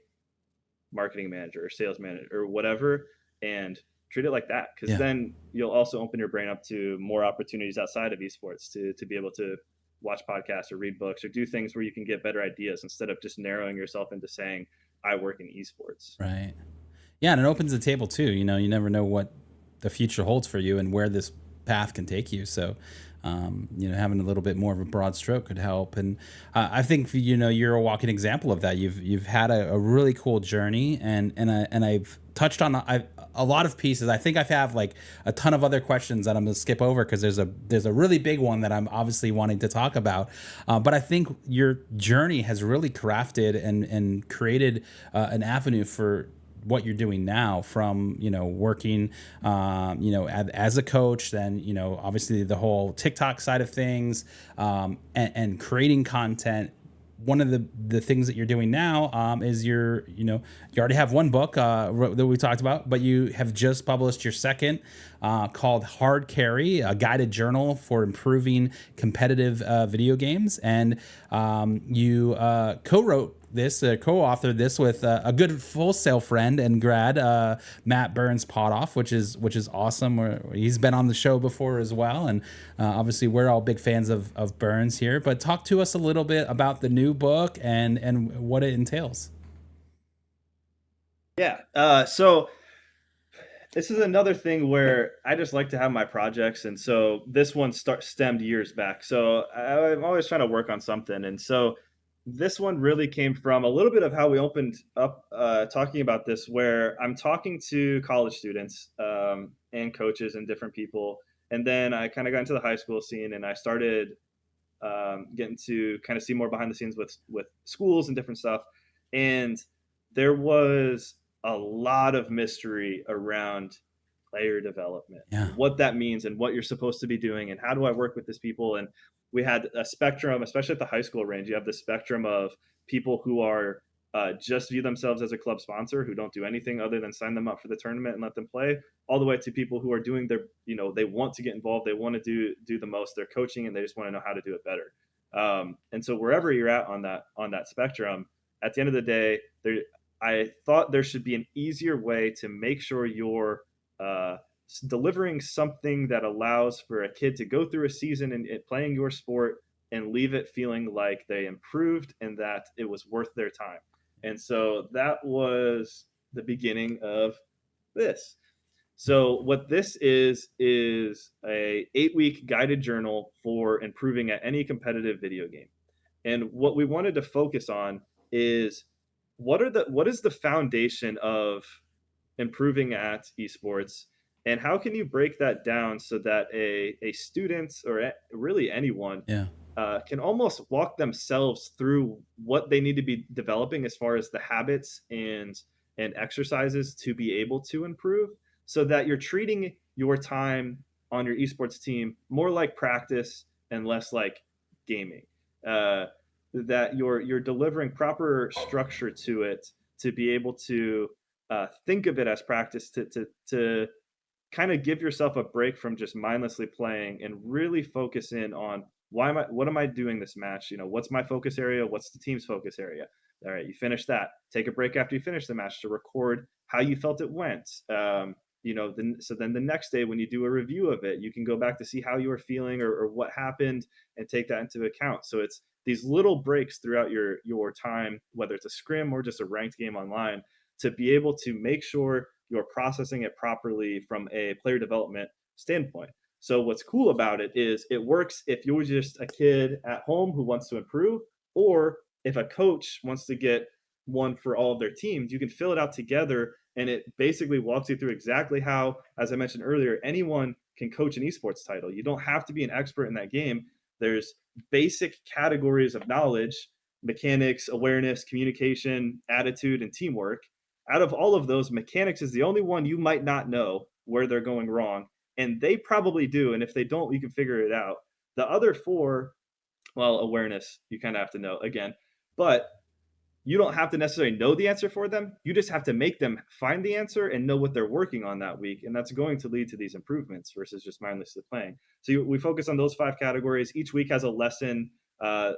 marketing manager or sales manager or whatever, and treat it like that, because Yeah. then you'll also open your brain up to more opportunities outside of esports to be able to watch podcasts or read books or do things where you can get better ideas instead of just narrowing yourself into saying I work in esports. Right. Yeah, and it opens the table too. You never know what the future holds for you and where this path can take you. So, having a little bit more of a broad stroke could help. And I think you're a walking example of that. You've had a really cool journey, and I've touched on a lot of pieces. I think I have like a ton of other questions that I'm gonna skip over because there's a really big one that I'm obviously wanting to talk about. But I think your journey has really crafted and created an avenue for what you're doing now, from working as a coach, then obviously the whole TikTok side of things, and creating content. One of the things that you're doing now, is you already have one book that we talked about, but you have just published your second, called Hard Carry, a guided journal for improving competitive video games. And you co-wrote this, co-authored this with a good Full Sail friend and grad, Matt Burns Potoff, which is awesome. He's been on the show before as well, and obviously we're all big fans of Burns here. But talk to us a little bit about the new book and what it entails. Yeah. So this is another thing where I just like to have my projects, and so this one stemmed years back. So I'm always trying to work on something, and so this one really came from a little bit of how we opened up talking about this, where I'm talking to college students, and coaches and different people, and then I kind of got into the high school scene, and I started getting to kind of see more behind the scenes with schools and different stuff, and there was a lot of mystery around player development, Yeah. what that means and what you're supposed to be doing and how do I work with these people. And we had a spectrum, especially at the high school range. You have the spectrum of people who are just view themselves as a club sponsor, who don't do anything other than sign them up for the tournament and let them play, all the way to people who are doing their, they want to get involved, they want to do the most, they're coaching, and they just want to know how to do it better. And so wherever you're at on that spectrum, at the end of the day, I thought there should be an easier way to make sure you're delivering something that allows for a kid to go through a season and playing your sport and leave it feeling like they improved and that it was worth their time. And so that was the beginning of this. So what this is a 8-week guided journal for improving at any competitive video game. And what we wanted to focus on is what is the foundation of improving at esports, and how can you break that down so that a student, or really anyone, Yeah. can almost walk themselves through what they need to be developing as far as the habits and exercises to be able to improve, so that you're treating your time on your esports team more like practice and less like gaming. That you're delivering proper structure to it to be able to think of it as practice, to kind of give yourself a break from just mindlessly playing and really focus in on what am I doing this match? What's my focus area? What's the team's focus area? All right, you finish that. Take a break after you finish the match to record how you felt it went. So then the next day when you do a review of it, you can go back to see how you were feeling or what happened and take that into account. So it's these little breaks throughout your time, whether it's a scrim or just a ranked game online, to be able to make sure you're processing it properly from a player development standpoint. So what's cool about it is it works if you're just a kid at home who wants to improve, or if a coach wants to get one for all of their teams, you can fill it out together, and it basically walks you through exactly how, as I mentioned earlier, anyone can coach an esports title. You don't have to be an expert in that game. There's basic categories of knowledge, mechanics, awareness, communication, attitude, and teamwork. out of all of those, mechanics is the only one you might not know where they're going wrong, and they probably do. And if they don't, you can figure it out. The other four, well, awareness, you kind of have to know again, but you don't have to necessarily know the answer for them. You just have to make them find the answer and know what they're working on that week. And that's going to lead to these improvements versus just mindlessly playing. So we focus on those 5 categories. Each week has a lesson, a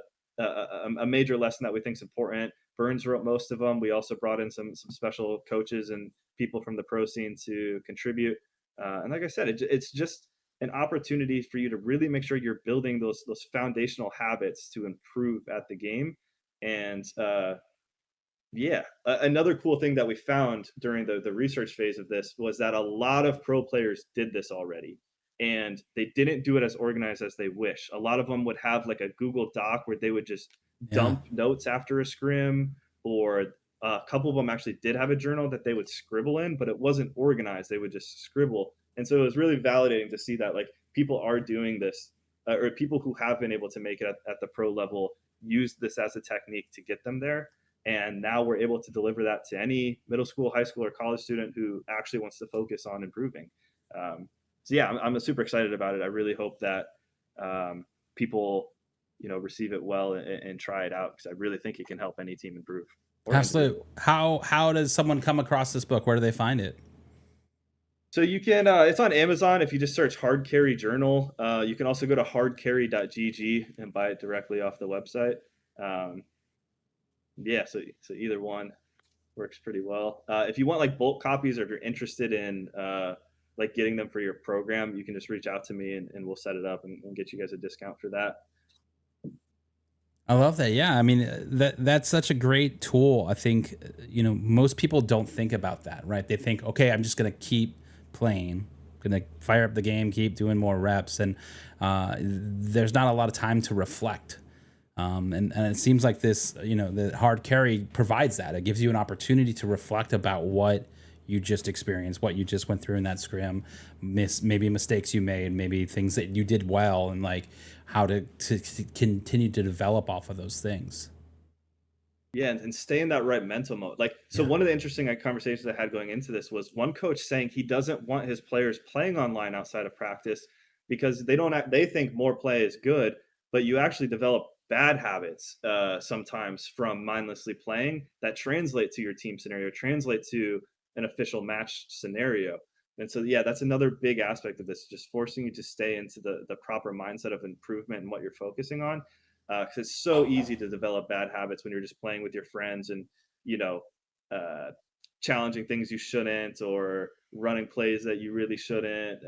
major lesson that we think is important. Burns wrote most of them. We also brought in some special coaches and people from the pro scene to contribute. And like I said, it's just an opportunity for you to really make sure you're building those foundational habits to improve at the game. And yeah, another cool thing that we found during the research phase of this was that a lot of pro players did this already, and they didn't do it as organized as they wish. A lot of them would have like a Google Doc where they would just Yeah. dump notes after a scrim, or a couple of them actually did have a journal that they would scribble in, but it wasn't organized. They would just scribble. And so it was really validating to see that like people are doing this, or people who have been able to make it at the pro level use this as a technique to get them there. And now we're able to deliver that to any middle school, high school, or college student who actually wants to focus on improving. So yeah, I'm super excited about it. I really hope that people, receive it well and try it out, because I really think it can help any team improve. Absolutely. How does someone come across this book? Where do they find it? So you can, it's on Amazon if you just search Hard Carry Journal. You can also go to hardcarry.gg and buy it directly off the website. Yeah, so either one works pretty well. If you want like bulk copies, or if you're interested in like getting them for your program, you can just reach out to me and we'll set it up and get you guys a discount for that. I love that. Yeah, I mean that's such a great tool. I think most people don't think about that, right? They think, okay, I'm just gonna keep playing, gonna fire up the game, keep doing more reps, and there's not a lot of time to reflect. And it seems like this, the hard carry provides that. It gives you an opportunity to reflect about what you just experienced, what you just went through in that scrim, maybe mistakes you made, maybe things that you did well, and like how to continue to develop off of those things. Yeah, and stay in that right mental mode. Like, so Yeah. one of the interesting conversations I had going into this was one coach saying he doesn't want his players playing online outside of practice because they think more play is good, but you actually develop bad habits sometimes from mindlessly playing that translate to your team scenario, translate to an official match scenario. And so, yeah, that's another big aspect of this, just forcing you to stay into the proper mindset of improvement and what you're focusing on, because it's so easy to develop bad habits when you're just playing with your friends and you know uh, challenging things you shouldn't, or running plays that you really shouldn't.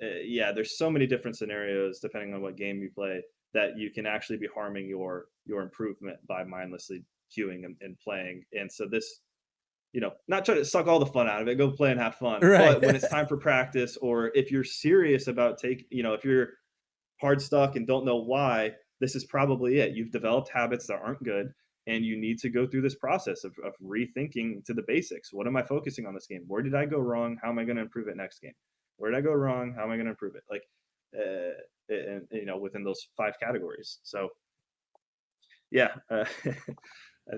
Yeah, there's so many different scenarios depending on what game you play that you can actually be harming your improvement by mindlessly queuing and playing. And so this, not try to suck all the fun out of it, go play and have fun, Right. but when it's time for practice, or if you're serious about if you're hard stuck and don't know why, this is probably it. You've developed habits that aren't good, and you need to go through this process of rethinking to the basics. What am I focusing on this game? Where did I go wrong? How am I going to improve it next game? Where did I go wrong? How am I going to improve it? Like, and within those 5 categories. So, yeah, I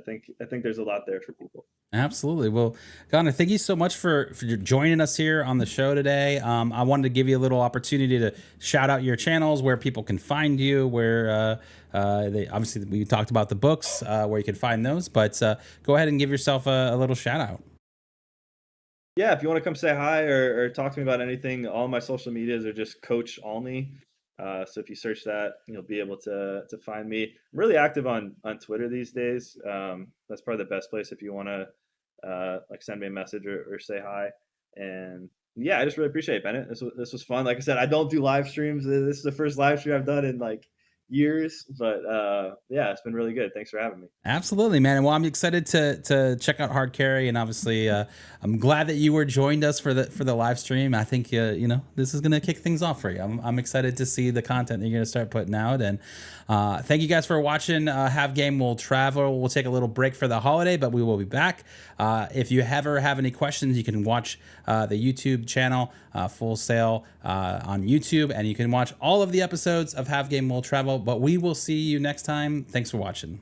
think there's a lot there for people. Absolutely. Well, Connor, thank you so much for joining us here on the show today. I wanted to give you a little opportunity to shout out your channels, where people can find you, where they obviously we talked about the books, where you can find those, but go ahead and give yourself a little shout out. Yeah, if you want to come say hi, or talk to me about anything, all my social medias are just Coach Alne. So if you search that, you'll be able to find me. I'm really active on Twitter these days. That's probably the best place if you want to like send me a message, or say hi. And yeah, I just really appreciate it, Bennett. This was fun. Like I said, I don't do live streams. This is the first live stream I've done in like years, but yeah, it's been really good. Thanks for having me. Absolutely, man. And well, I'm excited to check out Hard Carry, and obviously, I'm glad that you were joined us for the live stream. I think this is gonna kick things off for you. I'm excited to see the content that you're gonna start putting out. And thank you guys for watching. Have Game will travel. We'll take a little break for the holiday, but we will be back. If you ever have any questions, you can watch the YouTube channel, Full Sail, on YouTube, and you can watch all of the episodes of Have Game will travel. But we will see you next time. Thanks for watching.